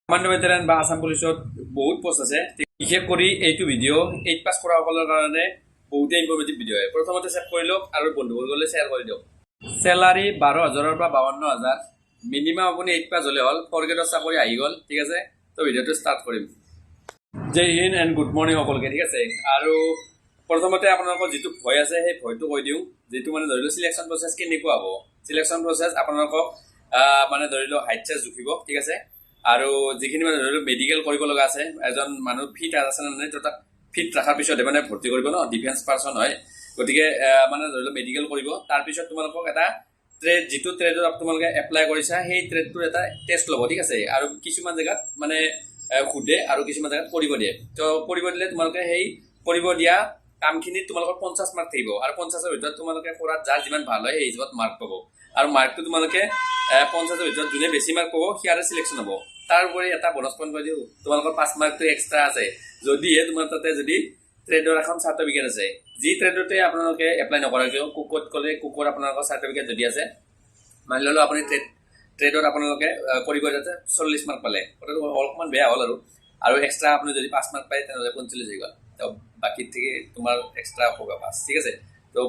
সামান্য বেটেলিয়ান বা আসাম পুলিচত বহুত পোষ্ট আছে বিশেষ কৰি এইটো ভিডিঅ' 8 পাছ কৰা সকলৰ কাৰণে বহুতে ইনফৰ্মেটিভ ভিডিঅ' হয় প্ৰথমতে চেভ কৰি লওক আৰু বন্ধুবৰ্গলৈ শ্বেয়াৰ কৰি দিয়ক চেলাৰী 12,000 পৰা 52,000 মিনিমাম আপুনি 8 পাছ হ'লে হ'ল 4 গ্ৰেডৰ চাকৰি আহি গ'ল ঠিক আছে তো ভিডিঅ'টো ষ্টাৰ্ট কৰিম জয় হিন্দ এণ্ড গুড মৰ্ণিং সকলোকে ঠিক আছে আৰু প্ৰথমতে আপোনালোকৰ যিটো ভয় আছে সেই ভয়টো কৈ দিওঁ যেটো মানে ধৰি লওক সিলেকশন প্ৰসেস কেনেকুৱা হ'ব সিলেকশন প্ৰসেস আপোনালোকক মানে ধৰি লওক হাইট চাইজ জুখিব ঠিক আছে আৰু যিখিনি মানে ধৰি লওক মেডিকেল কৰিব লগা আছে এজন মানুহ ফিট আছে নে তো তাক ফিট ৰাখাৰ পিছত মানে ভৰ্তি কৰিব ন ডিফেন্স পাৰ্সন হয় গতিকে মানে ধৰি লওক মেডিকেল কৰিব তাৰ পিছত তোমালোকক এটা ট্ৰেড যিটো ট্ৰেডত তোমালোকে এপ্লাই কৰিছা সেই ট্ৰেডটোৰ এটা টেষ্ট ল'ব ঠিক আছে আৰু কিছুমান জেগাত মানে খুদে আৰু কিছুমান জেগাত কৰিব দিয়ে তো কৰিব দিলে তোমালোকে সেই কৰিব দিয়া কামখিনিত তোমালোকৰ 50 মাৰ্ক থাকিব আৰু 50ৰ ভিতৰত তোমালোকে কৰাত যাৰ যিমান ভাল হয় সেই হিচাপত মাৰ্ক পাব আৰু মাৰ্কটো তোমালোকে 50ৰ ভিতৰত যোনে বেছি মাৰ্ক পাব সিয়াৰে সিলেকশন হ'ব তাৰ উপৰি এটা বোনাছ পইণ্ট কৈ দিওঁ তোমালোকৰ 5 মাৰ্কটো এক্সট্ৰা আছে যদিহে তোমাৰ তাতে যদি ট্ৰেডৰ এখন চাৰ্টিফিকেট আছে যি ট্ৰেডতে আপোনালোকে এপ্লাই নকৰা কিয় কুকত ক'লে কুকৰ আপোনালোকৰ চাৰ্টিফিকেট যদি আছে মানি ল'লো আপুনি ট্ৰেডত আপোনালোকে কৰিব যাতে 40 মাৰ্ক পালে কথাটো অলপমান বেয়া হ'ল আৰু এক্সট্ৰা আপুনি যদি 5 মাৰ্ক পায় তেনেহ'লে 45 হৈ গ'ল তো বাকী থেকে তোমাৰ এক্সট্ৰা হ'ব 5 ঠিক আছে তো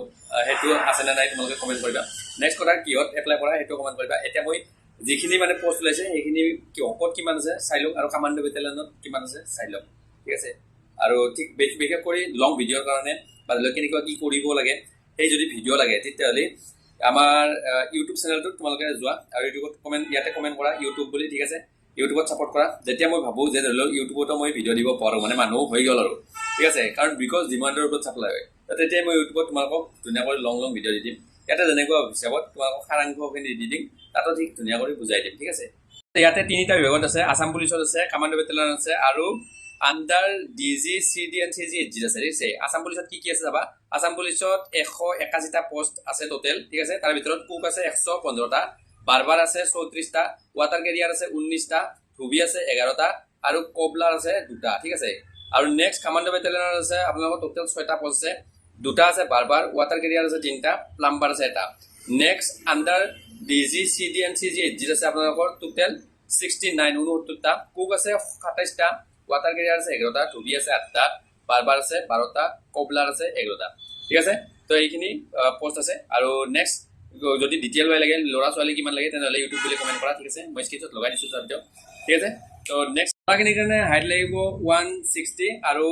সেইটো আছে নে নাই তোমালোকে কমেণ্ট কৰিবা নেক্সট কথা কিহত এপ্লাই কৰা সেইটো কমেণ্ট কৰিবা এতিয়া মই যিখিনি মানে পোষ্ট ওলাইছে সেইখিনি ক'ত কিমান আছে চাই লওক আৰু কামাণ্ডো বেটেলিয়নত কিমান আছে চাই লওক ঠিক আছে আৰু ঠিক বিশেষ কৰি লং ভিডিঅ'ৰ কাৰণে বা কেনেকুৱা কি কৰিব লাগে সেই যদি ভিডিঅ' লাগে তেতিয়াহ'লে আমাৰ ইউটিউব চেনেলটোত তোমালোকে যোৱা আৰু ইউটিউবত ইয়াতে কমেণ্ট কৰা ইউটিউব বুলি ঠিক আছে ইউটিউবত ছাপোৰ্ট কৰা যেতিয়া মই ভাবোঁ যে ধৰি লওক ইউটিউবতো মই ভিডিঅ' দিব পাৰোঁ মানে মানুহ হৈ গ'ল আৰু ঠিক আছে কাৰণ বিকজ ডিমাণ্ডৰ ওপৰত ছাপ্লাই হয় তেতিয়াই মই ইউটিউবত তোমালোকক ধুনীয়াকৈ লং ভিডিঅ' দি দিম ইয়াতে যেনেকুৱা হিচাপত তোমালোকক সাৰাংশখিনি দি দিম তাতো ঠিক ধুনীয়া কৰি বুজাই দিম ঠিক আছে ইয়াতে 3টা বিভাগত আছে আসাম পুলিচত আছে কামাণ্ডো বেটেলিয়ন আছে আৰু under DG CD and CG HG আছে ঠিক আছে আসাম পুলিচত কি আছে চাবা আসাম পুলিচত 181টা পোষ্ট আছে টোটেল ঠিক আছে তাৰ ভিতৰত কুক আছে 115টা বাৰবাৰ আছে 34টা ৱাটাৰ কেৰিয়াৰ আছে 19টা ধুবি আছে 11টা আৰু কবলাৰ আছে 2টা ঠিক আছে আৰু নেক্সট কামাণ্ডো বেটেলিয়নৰ আছে আপোনালোকৰ টোটেল 6টা পোষ্ট আছে 2টা আছে বাৰবাৰ ৱাটাৰ কেৰিয়াৰ আছে 3টা প্লাম্বাৰ আছে 1টা next under DG CD and CG HG আছে আপোনালোকৰ টোটেল 69টা কুক আছে 27টা ৱাটাৰ কেৰিয়াৰ আছে 11টা ধুবি আছে 8টা বাৰবাৰ আছে 12টা কবলাৰ আছে 11টা ঠিক আছে তো এইখিনি পোষ্ট আছে আৰু নেক্সট যদি ডিটেইল লাগে ল'ৰা ছোৱালী কিমান লাগে তেনেহ'লে ইউটিউব বুলি কমেণ্ট কৰা ঠিক আছে মই স্ক্ৰীনশ্বট লগাই দিছোঁ তাৰ ভিডিঅ' ঠিক আছে তো নেক্সট ল'ৰাখিনিৰ কাৰণে হাইট লাগিব 160 আৰু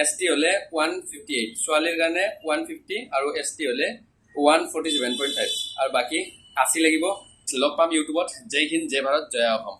ST হ'লে 158 ছোৱালীৰ কাৰণে 150 আৰু ST হ'লে 147.5 আৰু বাকী 80 লাগিব লগ পাম ইউটিউবত জয় হিন্দ জয় ভাৰত জয় অসম